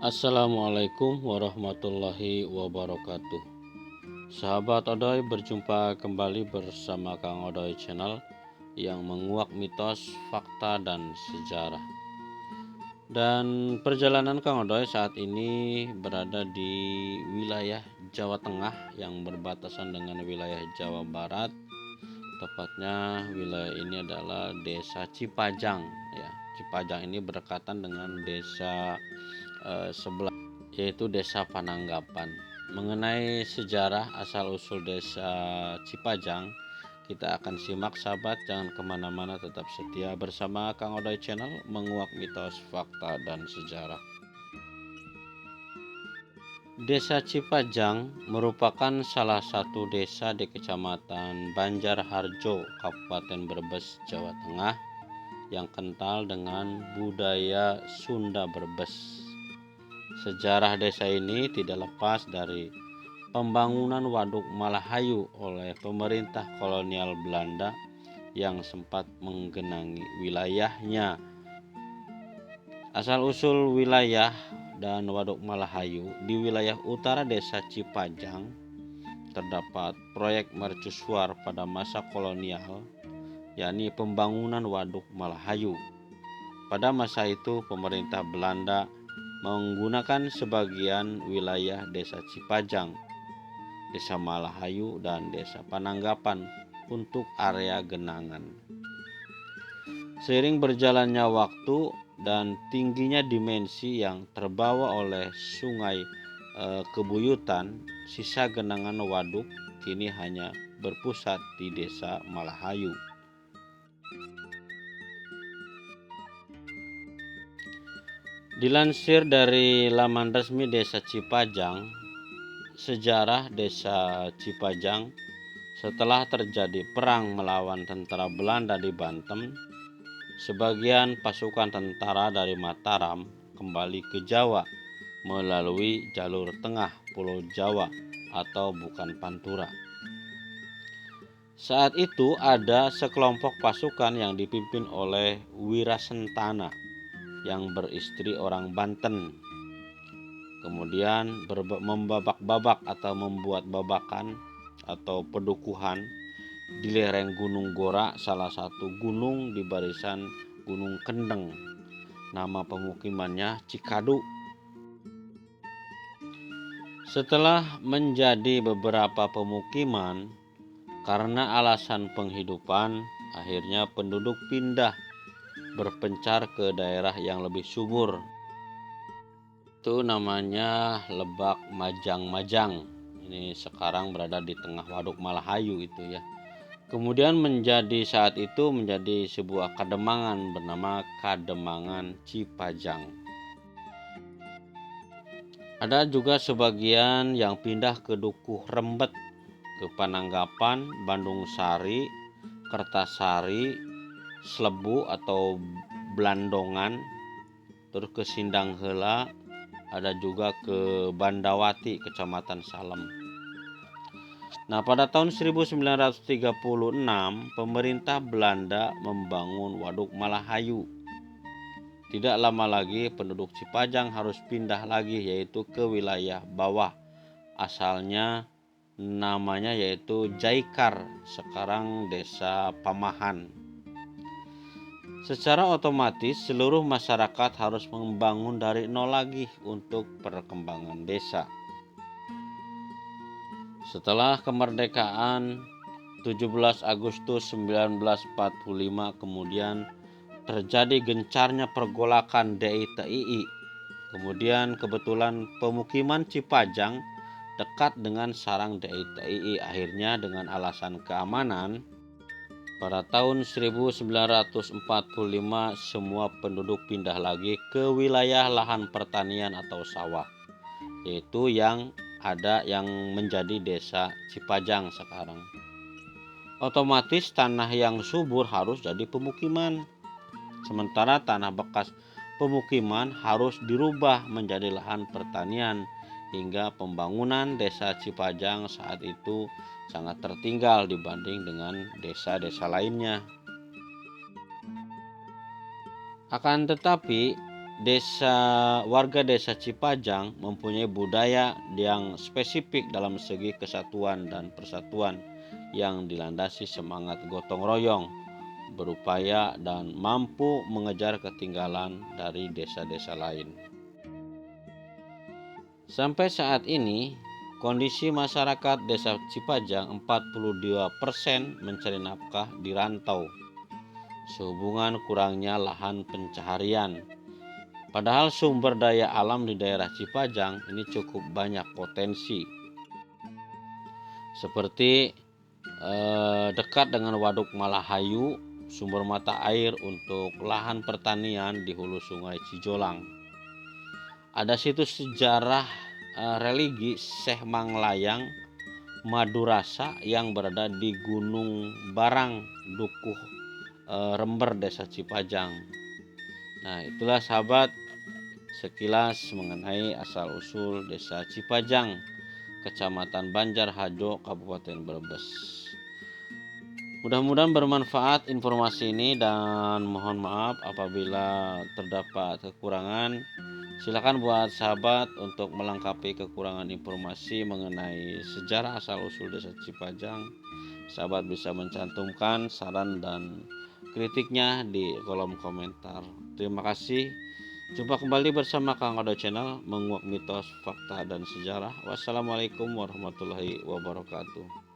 Assalamualaikum warahmatullahi wabarakatuh. Sahabat Odoy, berjumpa kembali bersama Kang Odoy Channel yang menguak mitos, fakta, dan sejarah. Dan perjalanan Kang Odoy saat ini berada di wilayah Jawa Tengah yang berbatasan dengan wilayah Jawa Barat. Tepatnya wilayah ini adalah Desa Cipajang. Ya, Cipajang ini berdekatan dengan desa sebelah, yaitu Desa Pananggapan. Mengenai sejarah asal-usul Desa Cipajang, kita akan simak sahabat, jangan kemana-mana, tetap setia bersama Kang Odoy Channel menguak mitos, fakta, dan sejarah. Desa Cipajang merupakan salah satu desa di Kecamatan Banjarharjo, Kabupaten Brebes, Jawa Tengah yang kental dengan budaya Sunda Brebes. Sejarah desa ini tidak lepas dari pembangunan Waduk Malahayu oleh pemerintah kolonial Belanda yang sempat menggenangi wilayahnya. Asal-usul wilayah dan Waduk Malahayu di wilayah utara Desa Cipajang terdapat proyek mercusuar pada masa kolonial, yakni pembangunan Waduk Malahayu. Pada masa itu pemerintah Belanda menggunakan sebagian wilayah Desa Cipajang, Desa Malahayu, dan Desa Pananggapan untuk area genangan. Seiring berjalannya waktu dan tingginya dimensi yang terbawa oleh sungai Kebuyutan, sisa genangan waduk kini hanya berpusat di Desa Malahayu. Dilansir dari laman resmi Desa Cipajang, sejarah Desa Cipajang setelah terjadi perang melawan tentara Belanda di Banten, sebagian pasukan tentara dari Mataram kembali ke Jawa melalui jalur tengah Pulau Jawa atau bukan Pantura. Saat itu ada sekelompok pasukan yang dipimpin oleh Wirasentana yang beristri orang Banten. Kemudian membabak-babak atau membuat babakan atau pedukuhan di lereng Gunung Gora, salah satu gunung di barisan Gunung Kendeng. Nama pemukimannya Cikadu. Setelah menjadi beberapa pemukiman, karena alasan penghidupan, akhirnya penduduk pindah berpencar ke daerah yang lebih subur. Itu namanya Lebak Majang-Majang. Ini sekarang berada di tengah Waduk Malahayu itu ya. Kemudian saat itu menjadi sebuah kademangan bernama Kademangan Cipajang. Ada juga sebagian yang pindah ke Dukuh Rembet, ke Pananggapan, Bandung Sari, Kertasari, Slebu atau Blandongan, terus ke Sindang Heula, ada juga ke Bandawati, Kecamatan Salem. Nah, pada tahun 1936 pemerintah Belanda membangun Waduk Malahayu. Tidak lama lagi penduduk Cipajang harus pindah lagi, yaitu ke wilayah bawah. Asalnya namanya yaitu Jaikar, sekarang Desa Pamahan. Secara otomatis seluruh masyarakat harus membangun dari nol lagi untuk perkembangan desa. Setelah kemerdekaan 17 Agustus 1945, kemudian terjadi gencarnya pergolakan DITII. Kemudian kebetulan pemukiman Cipajang dekat dengan sarang DITII. Akhirnya dengan alasan keamanan, pada tahun 1945 semua penduduk pindah lagi ke wilayah lahan pertanian atau sawah, yaitu yang menjadi Desa Cipajang sekarang. Otomatis tanah yang subur harus jadi pemukiman, sementara tanah bekas pemukiman harus dirubah menjadi lahan pertanian, hingga pembangunan Desa Cipajang saat itu sangat tertinggal dibanding dengan desa-desa lainnya. Akan tetapi warga desa Cipajang mempunyai budaya yang spesifik dalam segi kesatuan dan persatuan yang dilandasi semangat gotong royong, berupaya dan mampu mengejar ketinggalan dari desa-desa lain. Sampai saat ini, kondisi masyarakat desa Cipajang 42% mencari nafkah di rantau, sehubungan kurangnya lahan pencaharian. Padahal sumber daya alam di daerah Cipajang ini cukup banyak potensi, seperti dekat dengan Waduk Malahayu, sumber mata air untuk lahan pertanian di hulu sungai Cijolang. Ada situs sejarah religi Syekh Manglayang Madurasa yang berada di Gunung Barang, Dukuh Rember, desa Cipajang. Nah, itulah sahabat sekilas mengenai asal-usul desa Cipajang, Kecamatan Banjarharjo, Kabupaten Brebes. Mudah-mudahan bermanfaat informasi ini dan mohon maaf apabila terdapat kekurangan. Silakan buat sahabat untuk melengkapi kekurangan informasi mengenai sejarah asal-usul desa Cipajang. Sahabat bisa mencantumkan saran dan kritiknya di kolom komentar. Terima kasih. Jumpa kembali bersama Kang Odo Channel, menguak mitos, fakta, dan sejarah. Wassalamualaikum warahmatullahi wabarakatuh.